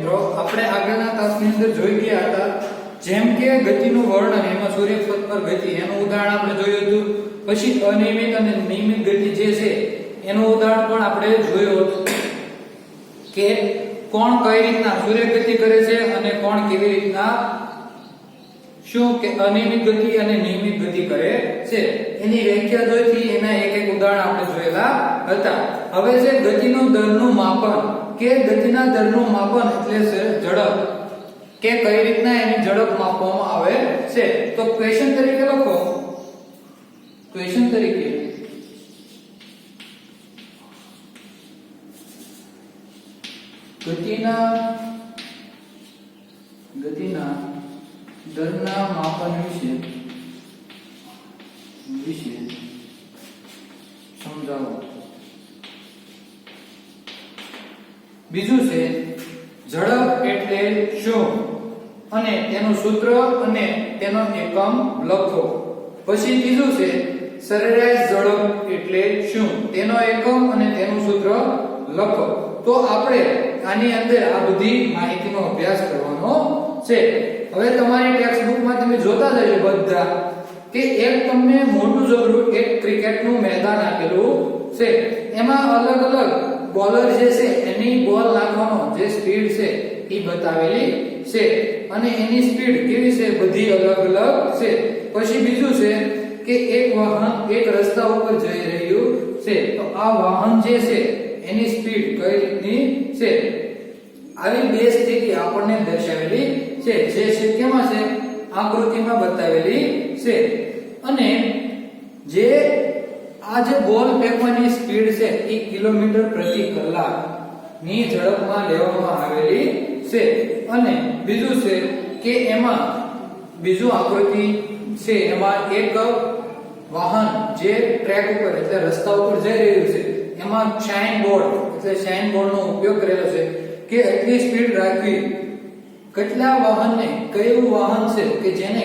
મિત્રો આપણે આગળના તાસની અંદર જોઈ ગયા હતા જેમ કે ગતિનું વર્ણન એમાં સૂર્યપથ પર ગતિ એનું ઉદાહરણ આપણે જોયું હતું પછી અનિયમિત અને નિયમિત ગતિ જે છે એનું ઉદાહરણ પણ આપણે જોયું હતું કે કોણ કઈ રીતના સૂર્ય ગતિ કરે છે અને કોણ કેવી રીતના શું કે અનિયમિત ગતિ અને નિયમિત ગતિ કરે છે એની વ્યાખ્યા જોઈતી એના એક એક ઉદાહરણ આપણે જોયેલા હતા હવે છે ગતિનું દરનું માપન કે ગતિના દરનું માપન એટલે છે ઝડપ કે કઈ રીતના એની ઝડપ માપવામાં આવે છે તો ક્વેશ્ચન તરીકે લખો ક્વેશ્ચન તરીકે ગતિના દરના માપન વિશે સમજાવો બીજું છે ઝડપ એટલે શું અને તેનું સૂત્ર અને તેનો એકમ લખો પછી ત્રીજું છે સરેરાશ ઝડપ એટલે શું તેનો એકમ અને તેનું સૂત્ર લખો તો આપણે આની અંદર આ બધી માહિતીનો અભ્યાસ કરવાનો છે હવે તમારી ટેક્સ્ટ બુકમાં તમે જોતા જજો બધા કે એક તમને મોટું જબરું એક ક્રિકેટનું મેદાન આપેલું છે એમાં અલગ અલગ બોલર જે છે એની બોલ નાખવાનો જે સ્પીડ છે એ બતાવેલી છે અને એની સ્પીડ કેવી છે બધી અલગ અલગ છે પછી બીજું છે કે એક વાહન એક રસ્તા ઉપર જઈ રહ્યું છે તો આ વાહન જે છે એની સ્પીડ કઈ રીતની છે આવી બે સ્થિતિ આપણને દર્શાવેલી છે જે છે કેમાં છે આકૃતિમાં બતાવેલી છે અને જે આ જે બોલ ફેંકવાની સ્પીડ છે એ કિલોમીટર પ્રતિ કલાક ની ઝડપમાં લેવામાં આવેલી છે અને બીજું છે કે એમાં બીજું આકૃતિ છે એમાં એક વાહન જે ટ્રેક ઉપર એટલે રસ્તા ઉપર જઈ રહ્યું છે એમાં સાઇન બોર્ડ એટલે સાઇન બોર્ડનો ઉપયોગ કરેલો છે કે એટલી સ્પીડ રાખવી કેટલા વાહનને કયું વાહન છે કે જેને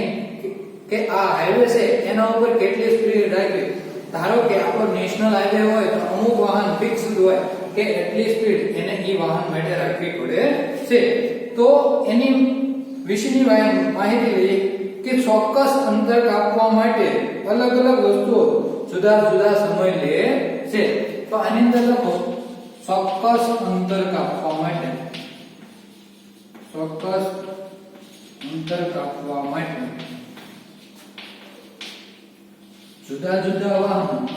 કે આ હાઈવે છે એના ઉપર કેટલી સ્પીડ રાખવી ધારો કે આપણો નેશનલ હાઈવે હોય તો અમુક વાહન ફિક્સ હોય કે એટલી સ્પીડ એને ઈ વાહન માટે રાખવી પડે છે તો એની વિશેની માહિતી લઈએ કે ચોક્કસ અંતર કાપવા માટે અલગ અલગ વસ્તુઓ જુદા જુદા સમય લે છે તો આની અંદર લખો ચોક્કસ અંતર કાપવા માટે જુદા જુદા વાહન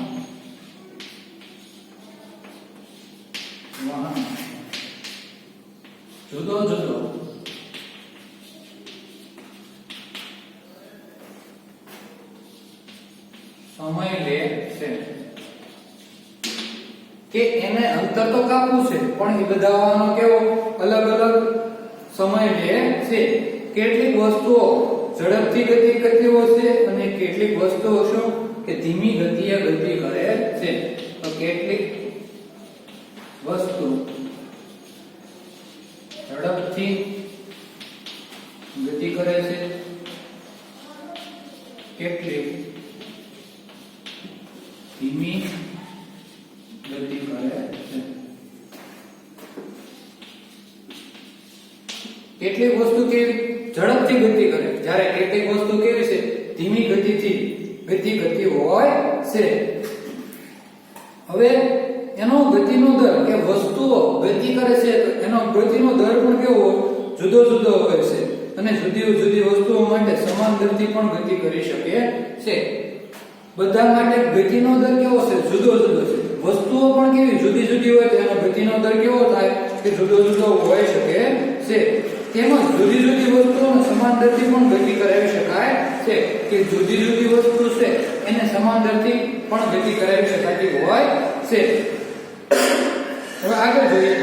જુદો જુદો સમય લે છે કે એને અંતર તો કાપવું છે પણ એ બધા વાહનો કેવો અલગ અલગ સમય લે છે કેટલીક વસ્તુઓ ઝડપથી ગતિ કરતી હોય છે અને કેટલીક વસ્તુઓ શું કે ધીમી ગતિએ ગતિ કરે છે તો કેટલીક વસ્તુ ઝડપથી ગતિ કરે છે કેટલીક ધીમી ગતિ કરે છે કેટલીક વસ્તુ કેવી ઝડપથી ગતિ કરે જ્યારે કેટલીક વસ્તુ કેવી છે ધીમી ગતિથી ગતિ કરતી હોય છે હવે એનો ગતિનો દર કે વસ્તુઓ ગતિ કરે છે તો એનો ગતિનો દર પણ કેવો જુદો જુદો હોય છે અને જુદી જુદી વસ્તુઓ માટે સમાન ગતિ પણ ગતિ કરી શકે છે બધા માટે ગતિનો દર કેવો છે જુદો જુદો છે વસ્તુઓ પણ કેવી જુદી જુદી હોય તો એનો ગતિનો દર કેવો થાય કે જુદો જુદો હોઈ શકે છે તેમજ જુદી જુદી વસ્તુઓને સમાન દરથી પણ ગતિ કરાવી શકાય છે કે જુદી જુદી વસ્તુ છે એને સમાન દરથી પણ ગતિ કરાવી શકાતી હોય છે હવે આગળ જોઈએ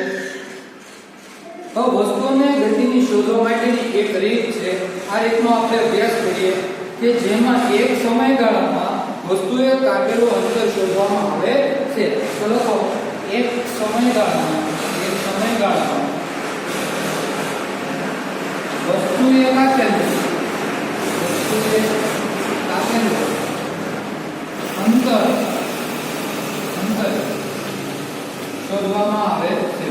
તો વસ્તુઓને ગતિની શોધવા માટેની એક રીત છે આ રીતનો આપણે અભ્યાસ કરીએ કે જેમાં એક સમયગાળામાં વસ્તુએ કાપેલું અંતર શોધવામાં આવે છે તો લખો એક સમયગાળામાં વસ્તુએ કાપેલું અંતર શોધવામાં આવે છે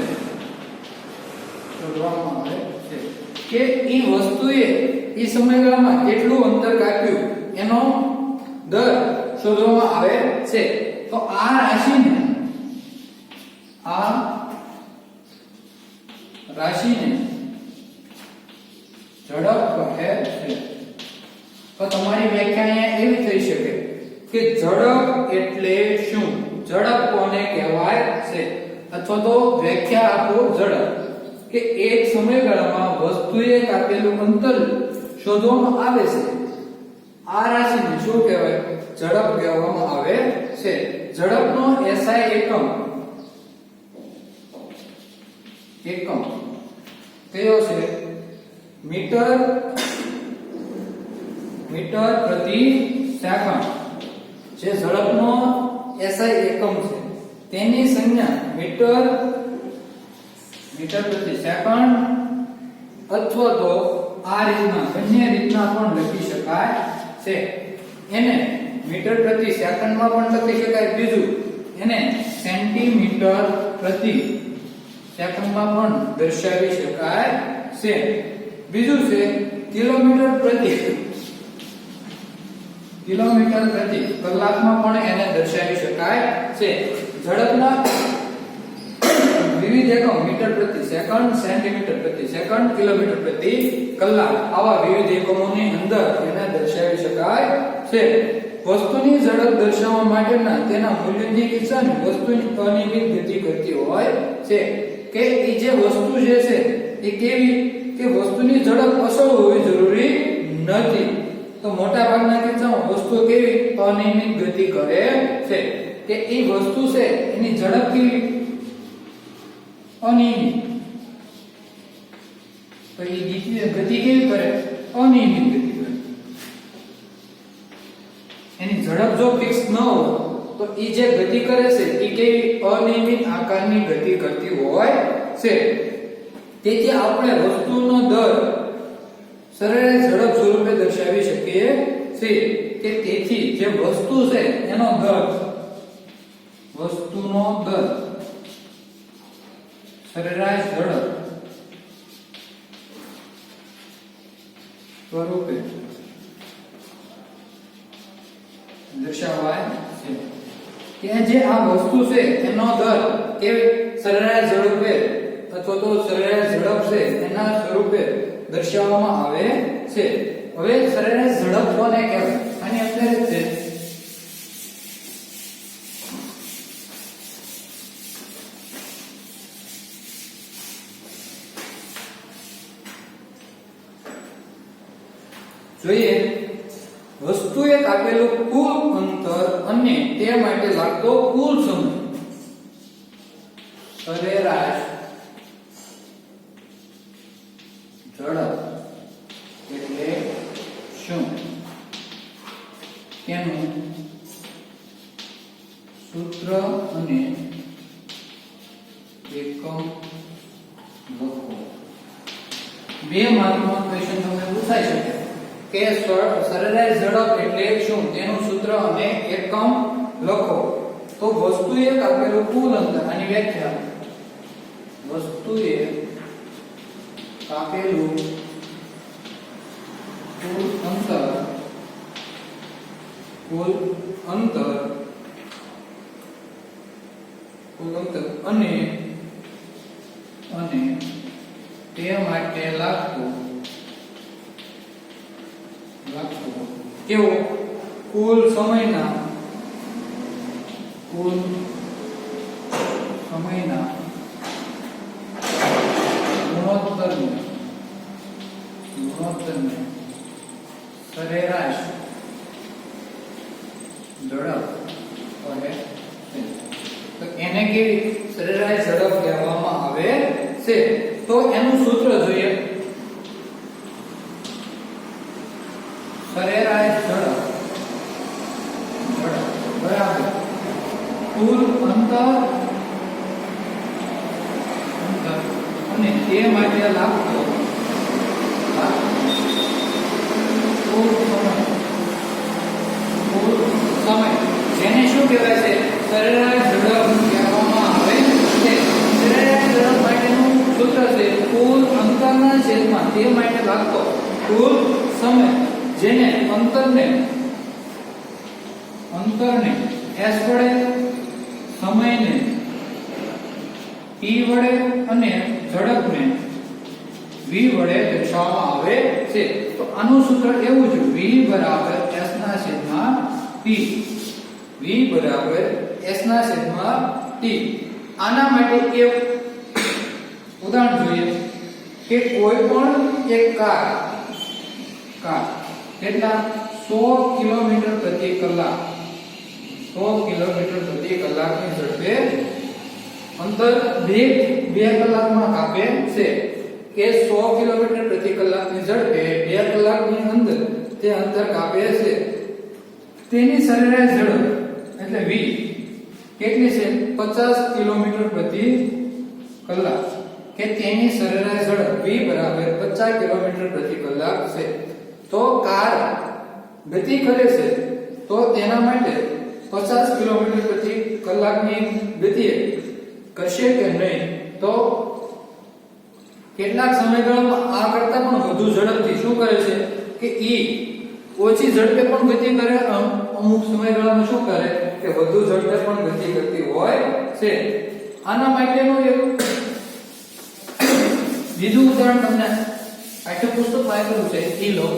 કે ઈ વસ્તુએ ઈ સમયગાળામાં કેટલું અંતર કાપ્યું એનો દર શોધવામાં આવે છે. તો આ રાશિને ઝડપ કહે છે. તો તમારી વ્યાખ્યા અહીંયા એવી થઈ શકે કે ઝડપ એટલે શું, ઝડપ કોને કહેવાય છે, અથવા તો વ્યાખ્યા આપો ઝડપ કે એક સમયગાળામાં વસ્તુએ કાપેલું અંતર શોધવામાં આવે છે. આ રાશિને શું કહેવાય, ઝડપ કહેવામાં આવે છે. ઝડપનો SI એકમ કયો છે, મીટર પ્રતિ સેકન્ડ. જે ઝડપનો SI એકમ છે તેની સંજ્ઞા મીટર પ્રતિ સેકન્ડ અથવા તો આ રીતના બંને રીતના પણ લખી શકાય છે. એને મીટર પ્રતિ સેકન્ડમાં પણ લખી શકાય, બીજું એને સેન્ટીમીટર પ્રતિ સેકન્ડમાં પણ દર્શાવી શકાય છે. બીજું છે કિલોમીટર પ્રતિ કલાકમાં પણ એને દર્શાવી શકાય છે. ઝડપના વિવિધ એકમ મીટર પ્રતિ સેકન્ડ, સેન્ટીમીટર પ્રતિ સેકન્ડ, કિલોમીટર પ્રતિ કલાક આવા વિવિધ એકમોની અંદર એને દર્શાવી શકાય છે. વસ્તુની ઝડપ દર્શાવવા માટેના તેના મૂલ્યની કિસ્સામાં વસ્તુની અનિયમિત ગતિ કરતી હોય છે. કે એ જે વસ્તુ જે છે એ કેવી કે વસ્તુની ઝડપ અસલ હોવી જરૂરી નથી. તો મોટા ભાગના કિસ્સામાં વસ્તુ કેવી અનિયમિત ગતિ કરે છે. કે એ વસ્તુ છે એની ઝડપ કેવી અનિયમિત, તો એ ગતિ કેવી કરે અનિયમિત ગતિ કરે. એની ઝડપ જો ફિક્સ ન હોય તો એ જે ગતિ કરે છે એ કેવી અનિયમિત આકારની ગતિ કરતી હોય છે. તેથી આપણે વસ્તુનો દર સરેરાશ ઝડપ સ્વરૂપે દર્શાવી શકીએ છીએ. કે તેથી જે વસ્તુ છે એનો દર, વસ્તુનો દર સરેરાશ ઝડપ સ્વરૂપે દર્શાવાય છે. કે જે આ વસ્તુ છે એનો દર કેવી સરેરાશ ઝડપે અથવા તો સરેરાશ ઝડપ છે એના સ્વરૂપે દર્શાવવામાં આવે છે. હવે સરેરાશ ઝડપ કોને કહેવાય, આની અંદર છે જોઈએ વસ્તુએ કાપેલું કુલ અંતર અને તે માટે લાગતો કુલ સમય. સરેરાશ ઝડપ એટલે શું, તેનું સૂત્ર અને એકમ લખો. 2 માર્કનો ક્વેશ્ચન તમને પૂછાઈ શકે કે સરેરાશ ઝડપ એટલે શું, તેનું સૂત્ર અને એકમ લખો. તો વસ્તુએ કાપેલું કુલ અંતર, આની વ્યાખ્યા, વસ્તુએ કાપેલું કુલ અંતર અને તે માટે લાગતું કેવો કુલ સમયના ગુણોત્તરને સરેરાશ ઝડપ કહે છે. તો એને કેવી સરેરાશ ઝડપ કહેવામાં આવે છે. તો એનું સૂત્ર જોઈએ, સરેરાશ ઝડપ બરાબર કુલ અંતર અને તે માટે લાગતો કુલ સમય, જેને શું કહેવાય છે સરેરાશ ઝડપ કહેવામાં આવે છે. સરેરાશ ઝડપ માટેનું સૂત્ર છે કુલ અંતરના છેદમાં તે માટે લાગતો કુલ સમય જેને અંતરને s વડે, સમયને t વડે અને ઝડપને v વડે દર્શાવવામાં આવે છે. તો આનું સૂત્ર એવું છે v બરાબર s ના છેદમાં t. v બરાબર s ના છેદમાં t. આના માટે એક ઉદાહરણ જોઈએ કે કોઈ પણ એક કાર કેટલા 100 કિલોમીટર પ્રતિ કલાક 100 કિલોમીટર પ્રતિ કલાકની ઝડપે અંતર 2 કલાકમાં કાપે છે. કે 100 કિલોમીટર પ્રતિ કલાકની ઝડપે 2 કલાકની અંદર તે અંતર કાપે છે. તેની સરેરાશ ઝડપ એટલે v કેટલી છે? 50 કિલોમીટર પ્રતિ કલાક. કે તેની સરેરાશ ઝડપ v બરાબર 50 કિલોમીટર પ્રતિ કલાક છે. તો કાર ગતિ કરે છે તો તેના માટે 50 કિલોમીટર પ્રતિ કલાકની ગતિએ કરશે કે નહીં? તો કેટલાક સમયગાળામાં આ કરતા પણ વધુ ઝડપથી શું કરે છે કે ઓછી ઝડપે પણ ગતિ કરે, અમુક સમયગાળામાં શું કરે કે વધુ ઝડપે પણ ગતિ કરતી હોય છે. આના માટેનું એક બીજું ઉદાહરણ તમને પાઠ્યપુસ્તકમાં આપેલું છે. લો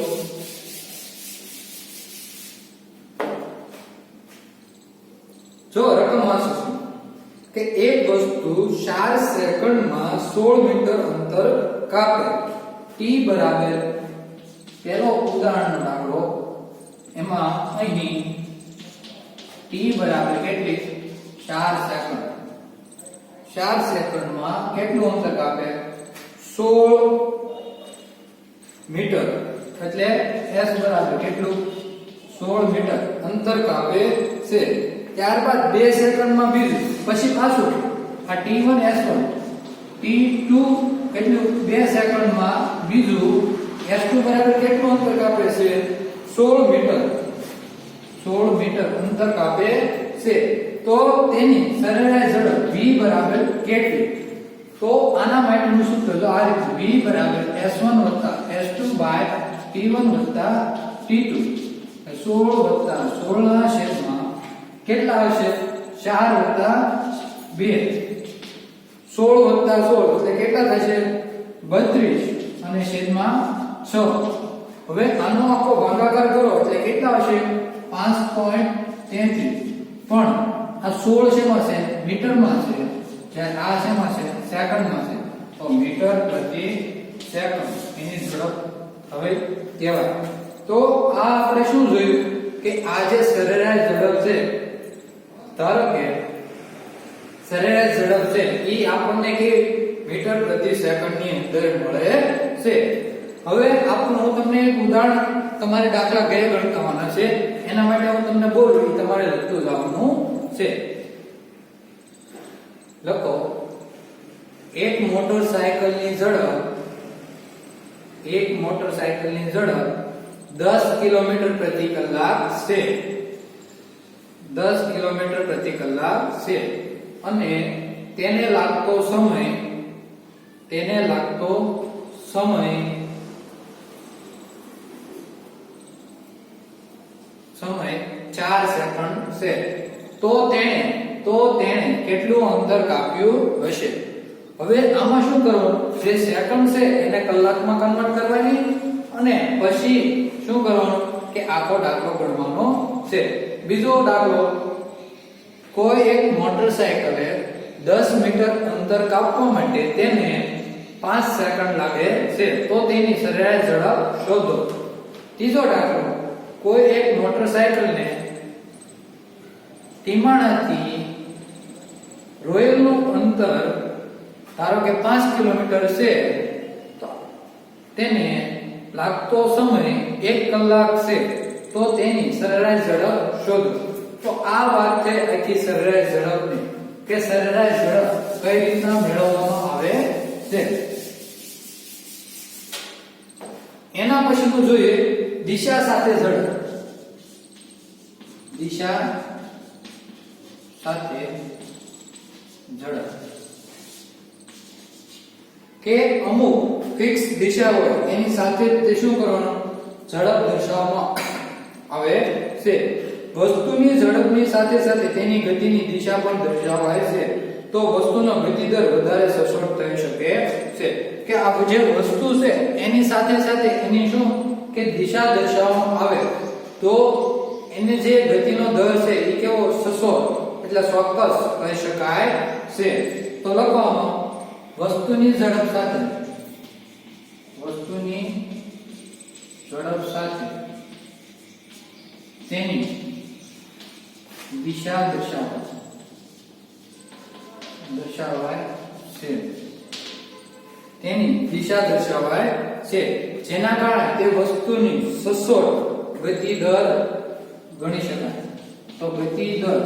જો રકમ વાંચશું કે એક વસ્તુ 4 સેકન્ડમાં 16 મીટર અંતર કાપે. t બરાબર પહેલો ઉદાહરણ દાખલો એમાં અહીં t બરાબર કેટલી 4 સેકન્ડ. 4 સેકન્ડમાં કેટલું અંતર કાપે? 16 મીટર. એટલે s બરાબર કેટલું 16 મીટર અંતર કાપે છે. ત્યારબાદ 2 સેકન્ડમાં બીજું, પછી પાછું આ t1 s1 t2 કેટલું 2 સેકન્ડમાં બીજું s2 બરાબર કેટલું અંતર કાપે છે? 16 મીટર. 16 મીટર અંતર કાપે છે. તો તેની સરેરાશ ઝડપ v બરાબર કેટલી? તો આના માટેનું સૂત્ર જો આ રીતે v બરાબર s1 s2 t1 t2 16 16 છેદમાં કેટલા આવશે? 4 2 16 16 એટલે કેટલા થશે? 32 અને છેદમાં 6. હવે આનો આખો ભાગાકાર કરો એટલે કેટલા આવશે? 5.33. પણ આ 16 શેમાં છે? મીટરમાં છે. જ્યારે આ શેમાં છે? સેકન્ડમાં છે. તો મીટર પ્રતિ સેકન્ડ એની ઝડપ હવે કહેવાય. તો આ આપણે શું જોયું કે આ જે સરેરાશ ઝડપ છે, ધારો કે સરેરાશ ઝડપ છે એ આપણને કે મીટર પ્રતિ સેકન્ડની અંદર મળે છે. હવે હું તમને એક ઉદાહરણ તમારે દાખલા બે ગણવાના છે, એના માટે હું તમને બોલું એ તમારે લખતું જવાનું છે. લખો એક મોટરસાયકલની ઝડપ 10 કિલોમીટર પ્રતિ કલાક છે. 10 કિલોમીટર પ્રતિ કલાક છે અને તેને લાગતો સમય 4 સેકન્ડ છે. તો તેણે કેટલું અંતર કાપ્યું હશે? હવે આમાં શું કરવાનું? જે સેકન્ડ છે એને કલાકમાં કન્વર્ટ કરવાની અને પછી શું કરવાનું કે આખો દાખલો ગણવાનો છે. બીજો દાખલો, કોઈ એક મોટરસાયકલે 10 મીટર અંતર કાપવા માટે તેને 5 સેકન્ડ લાગે છે. તો તેની સરેરાશ ઝડપ શોધો. ત્રીજો દાખલો, કોઈ એક મોટરસાયકલને ટીમાણાથી રોયલનું અંતર ધારો કે 5 કિલોમીટર છે, તો તેને લાગતો સમય 1 કલાક છે. તો તેની સરેરાશ ઝડપ શોધો. તો આ વાત છે આખી સરેરાશ ઝડપની, કે સરેરાશ ઝડપ કઈ રીતના મેળવવામાં આવે છે. એના પછીનું જોઈએ દિશા સાથે ઝડપ. દિશા સાથે ઝડપ કે અમુક ફિક્સ દિશા હોય એની સાથે તે શું કરવાનું ઝડપ દર્શાવવામાં આવે છે વસ્તુની ઝડપની સાથે સાથે તેની ગતિની દિશા પણ દર્શાવાય છે તો વસ્તુનો ગતિ દર વધારે સચોટ થઈ શકે છે કે આ જે વસ્તુ છે એની સાથે સાથે એની શું કે દિશા દર્શાવવામાં આવે તો એને જે ગતિનો દર છે એ કેવો સચોટ એટલે ચોક્કસ કહી શકાય છે તો લખવામાં વસ્તુની ઝડપ સાથે તેની દિશા દર્શાવાય છે તેની દિશા દર્શાવાય છે જેના કારણે તે વસ્તુની સચોટ ગતિ દર ગણી શકાય તો ગતિ દર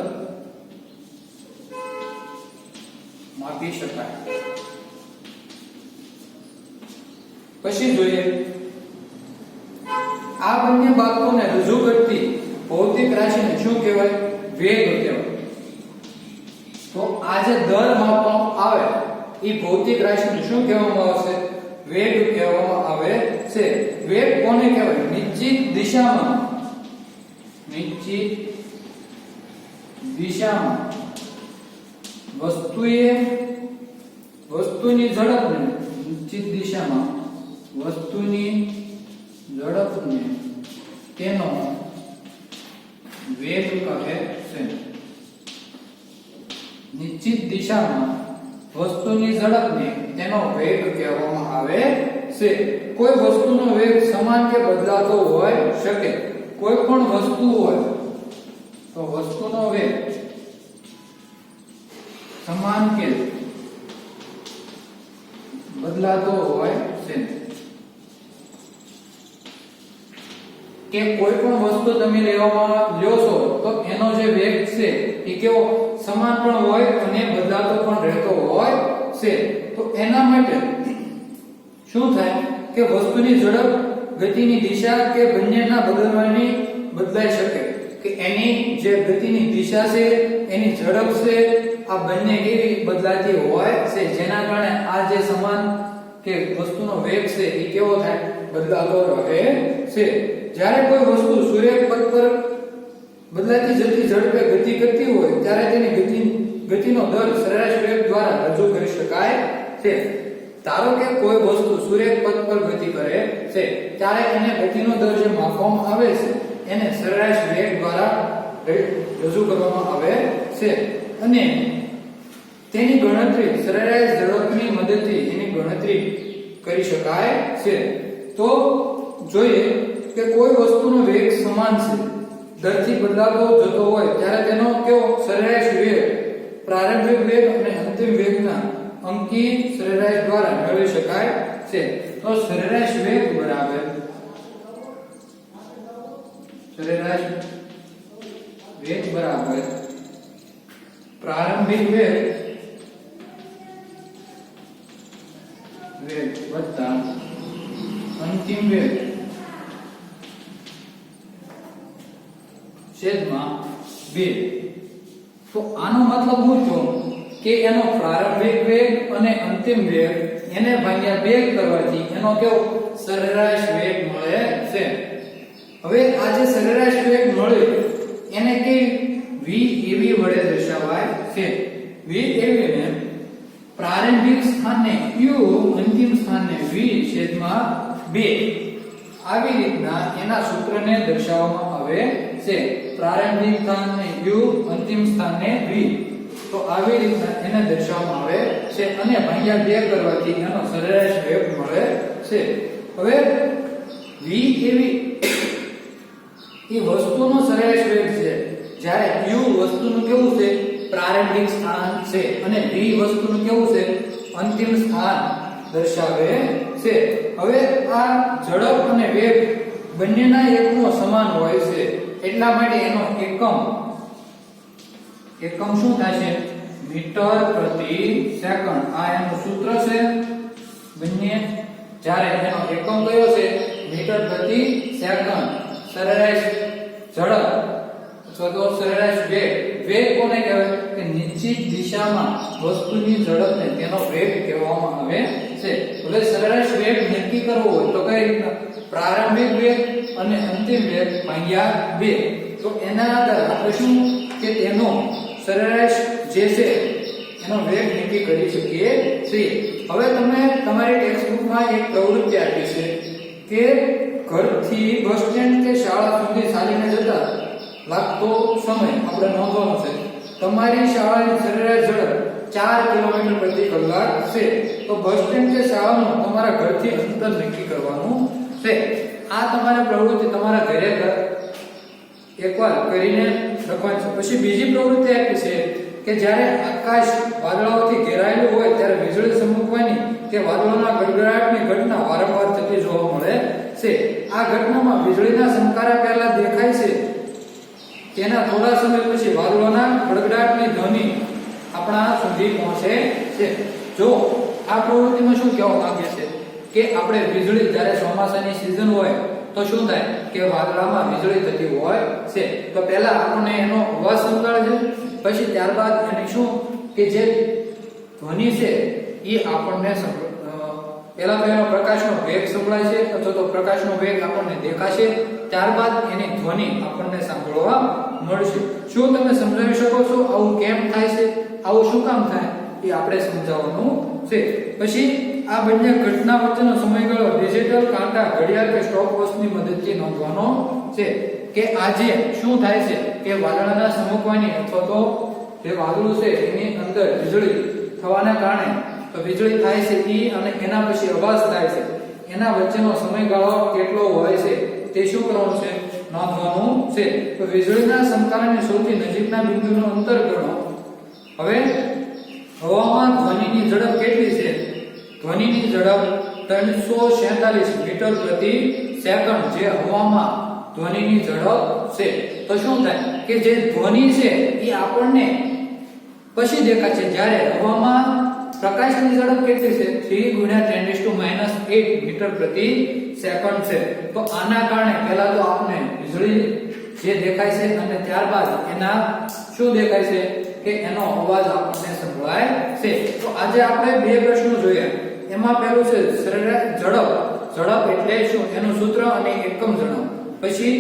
માપી શકાય પછી જોઈએ આ બંને બાબતોને રજૂ કરતી ભૌતિક રાશિને શું કહેવાય વેગ કહેવાય તો આ જે દર માપવામાં આવે એ ભૌતિક રાશિને શું કહેવામાં આવશે વેગ કહેવામાં આવે છે વેગ કોને કહેવાય નિશ્ચિત દિશામાં વસ્તુની ઝડપને નિશ્ચિત દિશામાં વસ્તુની ઝડપને તેનો વેગ કહે છે નિશ્ચિત દિશામાં વસ્તુની ઝડપને તેનો વેગ કહેવામાં આવે છે કોઈ વસ્તુનો વેગ સમાન કે બદલાતો હોઈ શકે કોઈ પણ વસ્તુ હોય તો વસ્તુનો વેગ સમાન કે બદલાતો હોય છે કે કોઈ પણ વસ્તુ તમે લેવામાં લ્યો છો તો એનો જે વેગ છે એ કેવો સમાન પણ હોય અને બદલાતો પણ રહેતો હોય છે તો એના માટે શું થાય કે વસ્તુની ઝડપ ગતિની દિશા કે બંનેના બદલાઈ શકે કે એની જે ગતિની દિશા છે એની ઝડપ છે આ બંને કેવી બદલાતી હોય છે જેના કારણે આ જે સમાન કે વસ્તુનો વેગ છે એ કેવો થાય બદલાતો રહે છે જ્યારે કોઈ વસ્તુ સૂર્યપથ પર બદલાતી જતી ઝડપે ગતિ કરતી હોય ત્યારે તેની ગતિનો દર સરેરાશ વેગ દ્વારા રજૂ કરી શકાય છે ધારો કે કોઈ વસ્તુ સૂર્યપથ પર ગતિ કરે છે ત્યારે એને ગતિનો દર જે માપવામાં આવે છે એને સરેરાશ વેગ દ્વારા રજૂ કરવામાં આવે છે અને તેની ગણતરી સરેરાશ ઝડપની મદદથી એની ગણતરી કરી શકાય છે તો જોઈએ કે કોઈ વસ્તુનો વેગ સમાન છે દરથી બદલાતો જતો હોય ત્યારે તેનો કેવો સરેરાશ વેગ પ્રારંભિક વેગ અને અંતિમ વેગના અંકી સરેરાશ દ્વારા મેળવી શકાય છે તો સરેરાશ વેગ બરાબર પ્રારંભિક વેગ વત્તા અંતિમ વેગ છેદમાં 2 તો આનો મતલબ શું થયો કે એનો પ્રારંભિક વેગ અને અંતિમ વેગ એને ભાગ્યા 2 કરવાથી એનો કેવો સરેરાશ વેગ મળે છે હવે આ જે સરેરાશ વેગ મળે એને કે VAV વડે દર્શાવાય છે VAV ને પ્રારંભિક સ્થાનને u અંતિમ સ્થાનને v છેદમાં 2 આવી રીતના એના સૂત્રને દર્શાવવામાં આવે છે પ્રારંભિક સ્થાનને u અંતિમ સ્થાનને v તો આવી રીતના એને દર્શાવવામાં આવે છે અને ભાગ્યા 2 કરવાથી એનો સરેરાશ વેગ મળે છે હવે VAV એ વસ્તુનો સરેરાશ વેગ છે જ્યારે u વસ્તુનું કેવું છે પ્રારંભિક સ્થાન છે અને v વસ્તુનું કેવું છે અંતિમ સ્થાન દર્શાવે છે હવે આ ઝડપ અને વેગ બંનેના એકમો સમાન હોય છે એટલા માટે એનો એકમ શું થશે મીટર પ્રતિ સેકન્ડ આ એનું સૂત્ર છે બંને જ્યારે એનો એકમ કયો છે મીટર પ્રતિ સેકન્ડ સરેરાશ ઝડપ અથવા તો સરેરાશ વેગ વેગ કોને કહેવાય કે નિશ્ચિત દિશામાં વસ્તુની ઝડપને તેનો વેગ કહેવામાં આવે છે. હવે સરેરાશ વેગ નક્કી કરવો હોય તો કઈ રીતના પ્રારંભિક વેગ અને અંતિમ વેગ ભાગ્યા 2. તો એના આધારે આપણે શું કે તેનો સરેરાશ જે છે એનો વેગ નક્કી કરી શકીએ છીએ. હવે તમે તમારી ટેક્સ્ટબુકમાં એક પ્રવૃત્તિ આપી છે કે ઘરથી બસ સ્ટેન્ડ કે શાળા સુધી ચાલીને જતા લાગતો સમય આપણે નોંધવાનો છે. તમારી શાળાની સરેરાશ ઝડપ 4 કિલોમીટર પ્રતિ કલાક છે. તો બસ સ્ટેન્ડ કે શાળાનું તમારા ઘરથી અંતર નક્કી કરવાનું છે. આ તમારી પ્રવૃત્તિ તમારા ઘરે એકવાર કરીને લખવાની છે. પછી બીજી પ્રવૃત્તિ આપી છે કે જ્યારે આકાશ વાદળાઓથી ઘેરાયેલું હોય ત્યારે વીજળી ચમકવાની કે વાદળોના ગડગડાટની ઘટના વારંવાર થતી જોવા મળે છે. આ ઘટનામાં વીજળીના ચમકારા પહેલા દેખાય છે, તેના થોડા સમય પછી વાદળોના ગડગડાટની ધ્વનિ આપણા સુધી પહોંચે છે. જો આ પ્રવૃત્તિમાં શું કહેવા માંગે છે કે આપણે વીજળી જ્યારે ચોમાસાની સિઝન હોય તો શું થાય કે વાદળામાં વીજળી થતી હોય છે. તો પહેલા આપણને એનો અવાજ સંભળાય છે, પછી ત્યારબાદ એની શું કે જે ધ્વનિ છે એ આપણને પહેલા તો એનો પ્રકાશનો વેગ સંભળાય છે અથવા તો પ્રકાશનો વેગ આપણને દેખાશે, ત્યારબાદ એની ધ્વનિ આપણને સાંભળવા મળશે. શું તમે સમજાવી શકો છો આવું કેમ થાય છે, આવું શું કામ થાય એ આપણે સમજાવવાનું છે. પછી આ બંને ઘટના વચ્ચેનો સમયગાળો ડિજિટલ કાંટા ઘડિયાળ કે સ્ટોપવોચની મદદથી નોંધવાનો છે કે આજે શું થાય છે કે વાદળના ચમકવાની અથવા તો જે વાદળું છે એની અંદર વીજળી થવાના કારણે તો વીજળી થાય છે અને એના પછી અવાજ થાય છે, એના વચ્ચેનો સમયગાળો કેટલો હોય છે તે શું કરવાનું છે નોંધવાનું છે. તો વીજળીના ચમકારાની સૌથી નજીકના બિંદુનું અંતર ગણો. હવે હવામાં ધ્વનિની ઝડપ કેટલી છે? ધ્વનિની ઝડપ 347 મીટર પ્રતિ સેકન્ડ જે હવામાં ધ્વનિની ઝડપ છે. તો શું થાય કે જે ધ્વનિ છે એ આપણને પછી દેખાય છે જ્યારે હવામાં પ્રકાશની ઝડપ કેટલી છે 3 × 10⁻⁸ મીટર પ્રતિ સેકન્ડ છે. તો આના કારણે પહેલા તો આપણે વીજળી જે દેખાય છે અને ત્યારબાદ એના શું દેખાય છે કે એનો અવાજ આપણને સંભળાય છે. તો આજે આપણે બે પ્રશ્નો જોયા. એમાં પહેલું છે સરેરાશ ઝડપ એટલે શું એનું સૂત્ર અને એકમ જણાવો. પછી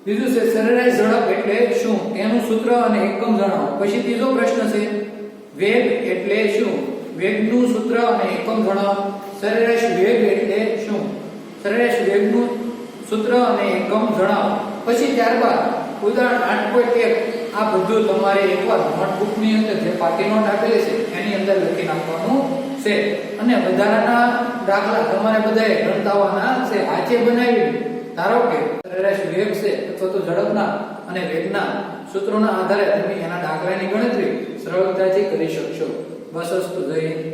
બીજું છે સરેરાશ ઝડપ એટલે શું એનું સૂત્ર અને એકમ જણાવો. પછી ત્રીજો પ્રશ્ન છે વેગ એટલે શું, વેગનું સૂત્ર અને એકમ જણાવો. સરેરાશ વેગ એટલે શું, સરેરાશ વેગનું સૂત્ર અને એકમ જણાવો. પછી ત્યારબાદ ઉદાહરણ 8.1 આ બધું તમારે એકવાર નોટબુકની અંદર જે પાટી નોટ આપેલી છે એની અંદર લખી નાખવાનું છે. અને વધારાના દાખલા તમારે બધાએ ગણતાવાના છે. આજે બનાવી ધારો કે સરેરાશ વેગ છે અથવા તો ઝડપના અને વેગના સૂત્રોના આધારે તમે એના દાખલાની ગણતરી સરળતાથી કરી શકશો. બસ અસ્તુ જય હિન્દ.